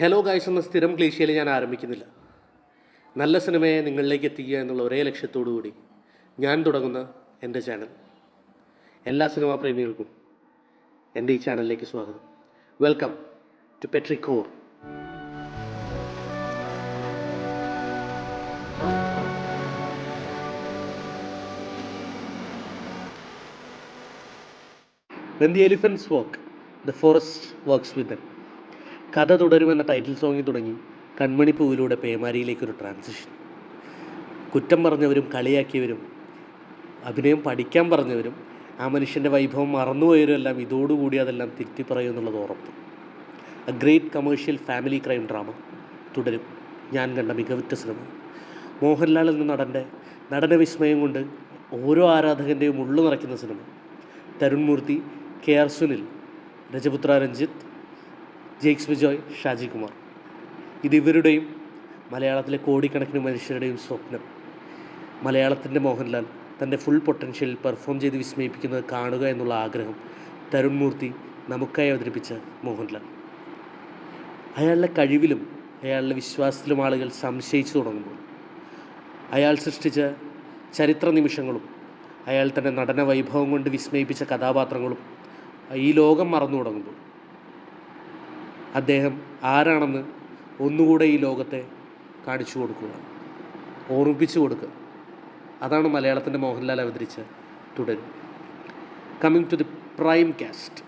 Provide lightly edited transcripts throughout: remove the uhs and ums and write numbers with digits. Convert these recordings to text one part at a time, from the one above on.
Hello guys എന്ന സ്ഥിരം ക്ലീശയിൽ ഞാൻ ആരംഭിക്കുന്നില്ല. നല്ല സിനിമയെ നിങ്ങളിലേക്ക് എത്തിക്കുക എന്നുള്ള ഒരേ ലക്ഷ്യത്തോടു കൂടി ഞാൻ തുടങ്ങുന്ന എൻ്റെ ചാനൽ. എല്ലാ സിനിമാ പ്രേമികൾക്കും എൻ്റെ ഈ ചാനലിലേക്ക് സ്വാഗതം. Welcome to petrichor. When the elephants walk, the forest works with them. കഥ തുടരുമെന്ന ടൈറ്റിൽ സോങ്ങിൽ തുടങ്ങി കൺമണിപ്പൂവിലൂടെ പേമാരിയിലേക്കൊരു ട്രാൻസിഷൻ. കുറ്റം പറഞ്ഞവരും കളിയാക്കിയവരും അഭിനയം പഠിക്കാൻ പറഞ്ഞവരും ആ മനുഷ്യൻ്റെ വൈഭവം മറന്നുപോയവരെല്ലാം ഇതോടുകൂടി അതെല്ലാം തിരുത്തി പറയും എന്നുള്ളത് ഉറപ്പ്. A great commercial family crime drama തുടരും. ഞാൻ കണ്ട മികവുറ്റ സിനിമ. മോഹൻലാൽ എന്ന നടന വിസ്മയം കൊണ്ട് ഓരോ ആരാധകൻ്റെയും ഉള്ളു നിറയ്ക്കുന്ന സിനിമ. തരുൺ മൂർത്തി, KR സുനിൽ, രജപുത്ര രഞ്ജിത്ത്, ജെയ്ക്സ് വിജോയ്, ഷാജി കുമാർ. ഇതിവരുടെയും മലയാളത്തിലെ കോടിക്കണക്കിന് മനുഷ്യരുടെയും സ്വപ്നം. മലയാളത്തിൻ്റെ മോഹൻലാൽ തൻ്റെ ഫുൾ പൊട്ടൻഷ്യൽ പെർഫോം ചെയ്ത് വിസ്മയിപ്പിക്കുന്നത് കാണുക എന്നുള്ള ആഗ്രഹം തരുൺ മൂർത്തി നമുക്കായി അവതരിപ്പിച്ച മോഹൻലാൽ. അയാളുടെ കഴിവിലും അയാളുടെ വിശ്വാസത്തിലും ആളുകൾ സംശയിച്ചു തുടങ്ങുമ്പോൾ, അയാൾ സൃഷ്ടിച്ച ചരിത്ര നിമിഷങ്ങളും അയാൾ തൻ്റെ നടന വൈഭവം കൊണ്ട് വിസ്മയിപ്പിച്ച കഥാപാത്രങ്ങളും ഈ ലോകം മറന്നു തുടങ്ങുമ്പോൾ, അദ്ദേഹം ആരാണെന്ന് ഒന്നുകൂടെ ഈ ലോകത്തെ കാണിച്ചു കൊടുക്കുക, ഓർമ്മിപ്പിച്ചു കൊടുക്കുക. അതാണ് മലയാളത്തിൻ്റെ മോഹൻലാൽ അവതരിച്ച Thudarum. Coming to the prime cast,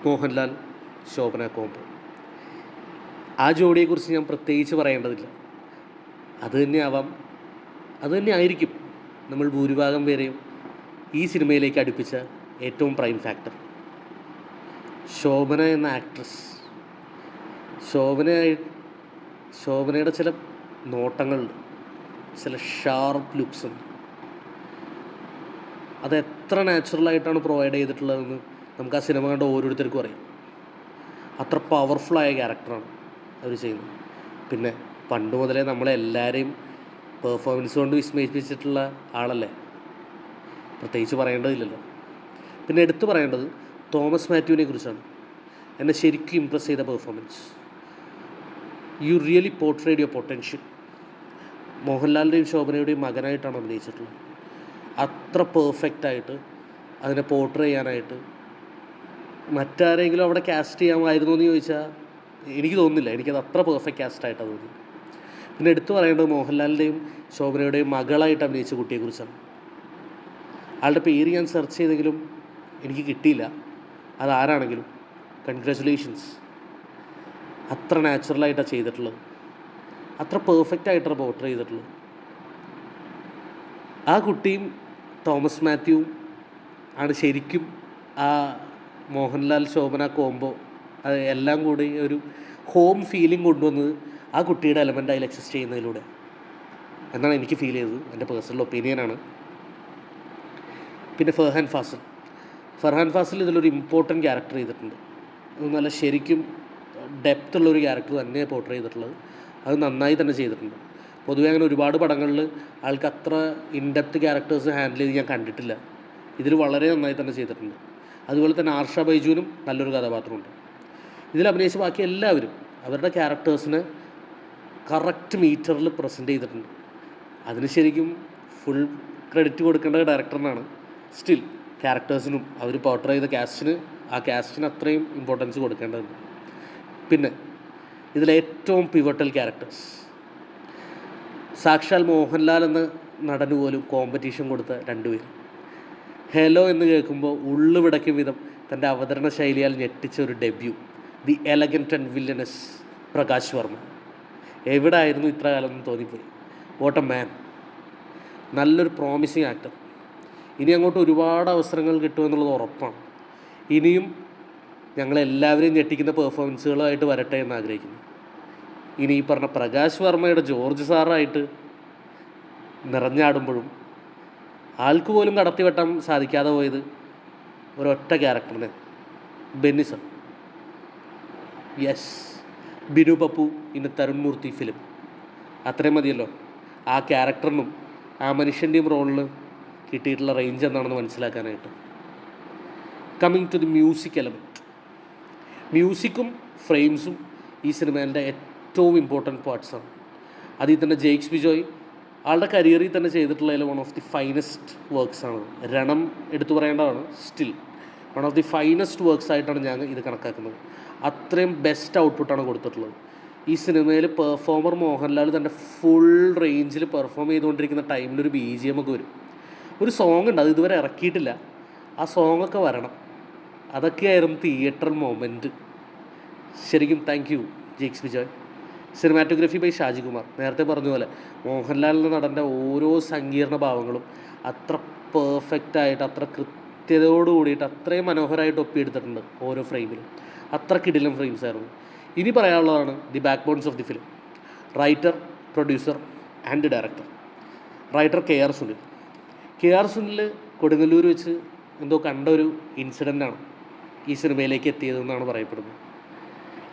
Mohanlal Shobana combo. ആ ജോഡിയെക്കുറിച്ച് ഞാൻ പ്രത്യേകിച്ച് പറയേണ്ടതില്ല. അത് തന്നെ ആയിരിക്കും നമ്മൾ ഭൂരിഭാഗം പേരെയും ഈ സിനിമയിലേക്ക് അടുപ്പിച്ച ഏറ്റവും പ്രൈം ഫാക്ടർ. ശോഭന എന്ന ആക്ട്രസ്, ശോഭനയുടെ ചില നോട്ടങ്ങളുണ്ട്, ചില ഷാർപ്പ് ലുക്സ് ഉണ്ട്. അത് എത്ര നാച്ചുറലായിട്ടാണ് പ്രൊവൈഡ് ചെയ്തിട്ടുള്ളതെന്ന് നമുക്ക് ആ സിനിമ കണ്ട ഓരോരുത്തർക്കും അറിയാം. അത്ര പവർഫുള്ളായ ക്യാരക്ടറാണ് അവർ ചെയ്യുന്നത്. പിന്നെ പണ്ട് മുതലേ നമ്മളെല്ലാവരെയും പെർഫോമൻസ് കൊണ്ട് വിസ്മയിപ്പിച്ചിട്ടുള്ള ആളല്ലേ, പ്രത്യേകിച്ച് പറയേണ്ടതില്ലല്ലോ. പിന്നെ എടുത്തു പറയേണ്ടത് തോമസ് മാത്യുവിനെ കുറിച്ചാണ്. എന്നെ ശരിക്കും ഇമ്പ്രസ് ചെയ്ത performance. You really portrayed your potential. മോഹൻലാലിൻ്റെയും ശോഭനയുടെയും മകനായിട്ടാണ് അഭിനയിച്ചിട്ടുള്ളത്. അത്ര പെർഫെക്റ്റായിട്ട് അതിനെ പോർട്രേ ചെയ്യാനായിട്ട് മറ്റാരെങ്കിലും അവിടെ കാസ്റ്റ് ചെയ്യാമായിരുന്നു എന്ന് ചോദിച്ചാൽ എനിക്ക് തോന്നുന്നില്ല. എനിക്കത് അത്ര പെർഫെക്റ്റ് കാസ്റ്റായിട്ടാണ് തോന്നിയത്. പിന്നെ എടുത്തു പറയേണ്ടത് മോഹൻലാലിൻ്റെയും ശോഭനയുടെയും മകളായിട്ട് അഭിനയിച്ച കുട്ടിയെക്കുറിച്ചാണ്. ആളുടെ പേര് ഞാൻ സെർച്ച് ചെയ്തെങ്കിലും എനിക്ക് കിട്ടിയില്ല. അതാരാണെങ്കിലും കൺഗ്രാജുലേഷൻസ്. അത്ര നാച്ചുറലായിട്ടാണ് ചെയ്തിട്ടുള്ളത്, അത്ര പെർഫെക്റ്റായിട്ടാണ് പോർട്രേ ചെയ്തിട്ടുള്ളത്. ആ കുട്ടിയും തോമസ് മാത്യുവും ആണ് ശരിക്കും ആ മോഹൻലാൽ ശോഭന കോംബോ അത് എല്ലാം കൂടി ഒരു ഹോം ഫീലിംഗ് കൊണ്ടുവന്നത് ആ കുട്ടിയുടെ എലമെൻ്റ് അതിൽ എക്സിസ്റ്റ് ചെയ്യുന്നതിലൂടെ എന്നാണ് എനിക്ക് ഫീൽ ചെയ്തത്. എൻ്റെ പേഴ്സണൽ ഒപ്പീനിയനാണ്. പിന്നെ ഫർഹാൻ ഫാസിൽ ഇതിലൊരു ഇമ്പോർട്ടൻറ്റ് ക്യാരക്ടർ ചെയ്തിട്ടുണ്ട്. അത് നല്ല ശരിക്കും ഡെപ്തുള്ളൊരു ക്യാരക്ടർ തന്നെയാണ് പോർട്രേ ചെയ്തിട്ടുള്ളത്. അത് നന്നായി തന്നെ ചെയ്തിട്ടുണ്ട്. പൊതുവേ അങ്ങനെ ഒരുപാട് പടങ്ങളിൽ ആൾക്ക് അത്ര ഇൻഡെപ്ത് ക്യാരക്ടേഴ്സ് ഹാൻഡിൽ ചെയ്ത് ഞാൻ കണ്ടിട്ടില്ല. ഇതിൽ വളരെ നന്നായി തന്നെ ചെയ്തിട്ടുണ്ട്. അതുപോലെ തന്നെ ആർഷ ബൈജുവിനും നല്ലൊരു കഥാപാത്രമുണ്ട്. ഇതിൽ അഭിനയിച്ച ബാക്കി എല്ലാവരും അവരുടെ ക്യാരക്ടേഴ്സിനെ കറക്റ്റ് മീറ്ററിൽ പ്രസൻറ്റ് ചെയ്തിട്ടുണ്ട്. അതിന് ശരിക്കും ഫുൾ ക്രെഡിറ്റ് കൊടുക്കേണ്ട ഡയറക്ടറിനാണ്. സ്റ്റിൽ ക്യാരക്ടേഴ്സിനും അവർ പോർട്രേ ചെയ്ത കാസ്റ്റിന് അത്രയും ഇമ്പോർട്ടൻസ് കൊടുക്കേണ്ടതുണ്ട്. പിന്നെ ഇതിലേറ്റവും പിവട്ടൽ ക്യാരക്ടേഴ്സ്, സാക്ഷാൽ മോഹൻലാൽ എന്ന നടന് പോലും കോമ്പറ്റീഷൻ കൊടുത്ത രണ്ടുപേരും. ഹെലോ എന്ന് കേൾക്കുമ്പോൾ ഉള്ളു വിടയ്ക്കും വിധം തൻ്റെ അവതരണ ശൈലിയാൽ ഞെട്ടിച്ച ഒരു debut, the elegant and villainous Prakash Varma. എവിടെ ആയിരുന്നു ഇത്ര കാലം എന്ന് തോന്നിപ്പോയി. What a man. നല്ലൊരു പ്രോമിസിങ് ആക്ടർ. ഇനി അങ്ങോട്ട് ഒരുപാട് അവസരങ്ങൾ കിട്ടുമെന്നുള്ളത് ഉറപ്പാണ്. ഇനിയും ഞങ്ങളെല്ലാവരെയും ഞെട്ടിക്കുന്ന പെർഫോമൻസുകളായിട്ട് വരട്ടെ എന്ന് ആഗ്രഹിക്കുന്നു. ഇനി ഈ പറഞ്ഞ പ്രകാശ് വർമ്മയുടെ ജോർജ് സാറായിട്ട് നിറഞ്ഞാടുമ്പോഴും ആൾക്ക് പോലും കടത്തിവെട്ടാൻ സാധിക്കാതെ പോയത് ഒരൊറ്റ ക്യാരക്ടറിനെ, Benny sir. Yes, Binu Pappu in Tharun Moorthy film. അത്രയും മതിയല്ലോ ആ ക്യാരക്ടറിനും ആ മനുഷ്യൻ്റെയും റോളിൽ കിട്ടിയിട്ടുള്ള റേഞ്ച് എന്താണെന്ന് മനസ്സിലാക്കാനായിട്ട്. Coming to the music element, മ്യൂസിക്കും ഫ്രെയിംസും ഈ സിനിമേൻ്റെ ഏറ്റവും ഇമ്പോർട്ടൻറ്റ് പാർട്സാണ്. അതിൽ തന്നെ ജെയ്ക്സ് ബിജോയ് ആളുടെ കരിയറിൽ തന്നെ ചെയ്തിട്ടുള്ളതിൽ വൺ ഓഫ് ദി ഫൈനസ്റ്റ് വർക്ക്സാണ്. രണം എടുത്തു പറയേണ്ടതാണ്. Still one of the finest works ആയിട്ടാണ് ഞാൻ ഇത് കണക്കാക്കുന്നത്. അത്രയും ബെസ്റ്റ് ഔട്ട്പുട്ടാണ് കൊടുത്തിട്ടുള്ളത്. ഈ സിനിമയിൽ പെർഫോമർ മോഹൻലാൽ തന്നെ ഫുൾ റേഞ്ചിൽ പെർഫോം ചെയ്തുകൊണ്ടിരിക്കുന്ന ടൈമിൽ ഒരു BGM ഒക്കെ വരും. ഒരു സോങ് ഉണ്ട്, അത് ഇതുവരെ ഇറക്കിയിട്ടില്ല. ആ സോങ്ങൊക്കെ വരണം. അതൊക്കെയായിരുന്നു തിയേറ്റർ മൊമെൻറ്റ്. ശരിക്കും thank you Jakes Bejoy. Cinematography by Shajikumar. നേരത്തെ പറഞ്ഞ പോലെ മോഹൻലാലിൻ്റെ നടൻ്റെ ഓരോ സങ്കീർണ ഭാവങ്ങളും അത്ര പെർഫെക്റ്റായിട്ട്, അത്ര കൃത്യതയോട് കൂടിയിട്ട്, അത്രയും മനോഹരമായിട്ട് ഒപ്പിയെടുത്തിട്ടുണ്ട് ഓരോ ഫ്രെയിമിലും. അത്ര കിടിലം ഫ്രെയിംസ് ആയിരുന്നു. ഇനി പറയാനുള്ളതാണ് the backbones of the film. Writer, producer and director. Writer KR Sunil. KR Sunil Kodungallur വെച്ച് എന്തോ കണ്ട ഒരു ഇൻസിഡൻ്റാണ് ഈ സിനിമയിലേക്ക് എത്തിയതെന്നാണ് പറയപ്പെടുന്നത്.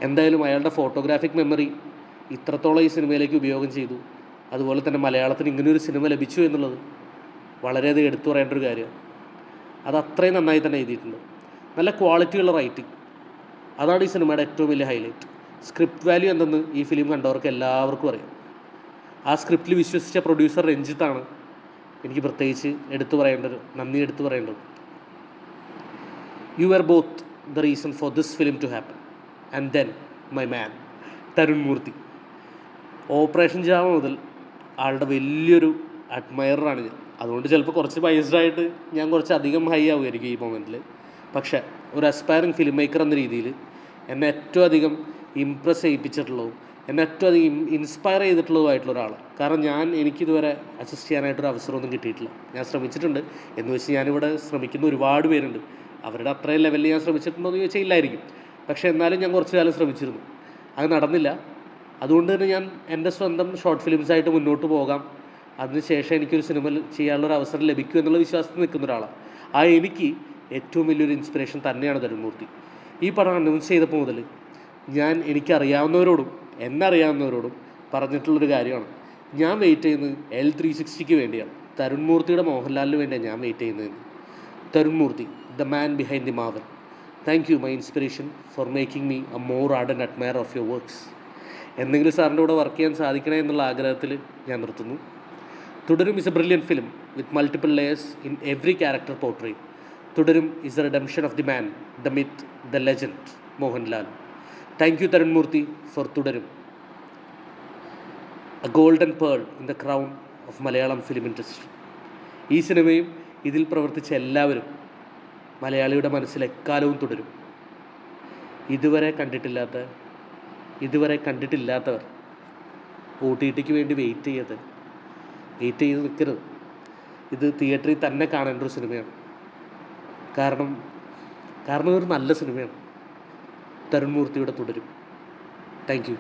എന്തായാലും അയാളുടെ ഫോട്ടോഗ്രാഫിക് മെമ്മറി ഇത്രത്തോളം ഈ സിനിമയിലേക്ക് ഉപയോഗം ചെയ്തു. അതുപോലെ തന്നെ മലയാളത്തിന് ഇങ്ങനെയൊരു സിനിമ ലഭിച്ചു എന്നുള്ളത് വളരെയധികം എടുത്തു പറയേണ്ട ഒരു കാര്യമാണ്. അത് അത്രയും നന്നായി തന്നെ എഴുതിയിട്ടുണ്ട്. നല്ല ക്വാളിറ്റിയുള്ള റൈറ്റിംഗ്, അതാണ് ഈ സിനിമയുടെ ഏറ്റവും വലിയ ഹൈലൈറ്റ്. സ്ക്രിപ്റ്റ് വാല്യൂ എന്തെന്ന് ഈ ഫിലിം കണ്ടവർക്ക് എല്ലാവർക്കും അറിയാം. ആ സ്ക്രിപ്റ്റിൽ വിശ്വസിച്ച പ്രൊഡ്യൂസർ രഞ്ജിത്താണ് എനിക്ക് പ്രത്യേകിച്ച് നന്ദി എടുത്തു പറയേണ്ടത്. You are both the reason for this film to happen. And then my man Tharun Moorthy. Operation Java മുതൽ ആളുടെ വലിയൊരു അഡ്മയറാണ് ഞാൻ. അതുകൊണ്ട് ചിലപ്പോൾ കുറച്ച് ബയസ്ഡായിട്ട് ഞാൻ കുറച്ച് അധികം ഹൈ ആവുമായിരിക്കും ഈ മൊമെൻറ്റിൽ. പക്ഷേ ഒരു അസ്പയറിങ് ഫിലിം മേക്കർ എന്ന രീതിയിൽ എന്നെ ഏറ്റവും അധികം ഇമ്പ്രസ് ചെയ്യിപ്പിച്ചിട്ടുള്ളതും എന്നെ ഏറ്റവും അധികം ഇൻസ്പയർ ചെയ്തിട്ടുള്ളതുമായിട്ടുള്ള ഒരാളാണ്. കാരണം എനിക്കിതുവരെ അസിസ്റ്റ് ചെയ്യാനായിട്ടൊരു അവസരമൊന്നും കിട്ടിയിട്ടില്ല. ഞാൻ ശ്രമിച്ചിട്ടുണ്ട് എന്ന് വെച്ച് ഞാനിവിടെ ശ്രമിക്കുന്ന ഒരുപാട് പേരുണ്ട്. അവരുടെ അത്രയും ലെവലിൽ ഞാൻ ശ്രമിച്ചിട്ടുണ്ടോ എന്ന് ചോദിച്ചാൽ ഇല്ലായിരിക്കും. പക്ഷേ എന്നാലും ഞാൻ കുറച്ച് കാലം ശ്രമിച്ചിരുന്നു. അത് നടന്നില്ല. അതുകൊണ്ട് തന്നെ ഞാൻ എൻ്റെ സ്വന്തം ഷോർട്ട് ഫിലിംസായിട്ട് മുന്നോട്ട് പോകാം, അതിനുശേഷം എനിക്കൊരു സിനിമ ചെയ്യാനുള്ളൊരു അവസരം ലഭിക്കും എന്നുള്ള വിശ്വാസത്തിൽ നിൽക്കുന്ന ഒരാളാണ്. എനിക്ക് ഏറ്റവും വലിയൊരു ഇൻസ്പിറേഷൻ തന്നെയാണ് തരുൺ മൂർത്തി. ഈ പടം അനൗൺസ് ചെയ്തപ്പോൾ മുതൽ ഞാൻ എനിക്കറിയാവുന്നവരോടും എന്നെ അറിയാവുന്നവരോടും പറഞ്ഞിട്ടുള്ളൊരു കാര്യമാണ്, ഞാൻ വെയിറ്റ് ചെയ്യുന്നത് L360ക്ക് വേണ്ടിയാണ്. തരുൺ മൂർത്തിയുടെ മോഹൻലാലിന് വേണ്ടിയാണ് ഞാൻ വെയിറ്റ് ചെയ്യുന്നതെന്ന്. Tharun Moorthy, the man behind the marvel. Thank you my inspiration for making me a more ardent admirer of your works. എന്തെങ്കിലും സാറിൻ്റെ കൂടെ വർക്ക് ചെയ്യാൻ സാധിക്കണേ എന്നുള്ള ആഗ്രഹത്തിൽ ഞാൻ നിർത്തുന്നു. Thudarum is a brilliant film with multiple layers in every character portray. Thudarum is a redemption of the man, the myth, the legend Mohanlal. Thank you Tharun Moorthy for Thudarum, a golden pearl in the crown of Malayalam film industry. ഈ സിനിമയും ഇതിൽ പ്രവർത്തിച്ച എല്ലാവരും മലയാളിയുടെ മനസ്സിൽ എക്കാലവും തുടരും. ഇതുവരെ കണ്ടിട്ടില്ലാത്തവർ OTTക്ക് വേണ്ടി വെയിറ്റ് ചെയ്ത് നിൽക്കരുത്. ഇത് തിയേറ്ററിൽ തന്നെ കാണേണ്ട ഒരു സിനിമയാണ്. കാരണം ഇതൊരു നല്ല സിനിമയാണ്. തരുൺ മൂർത്തിയുടെ തുടരും. Thank you.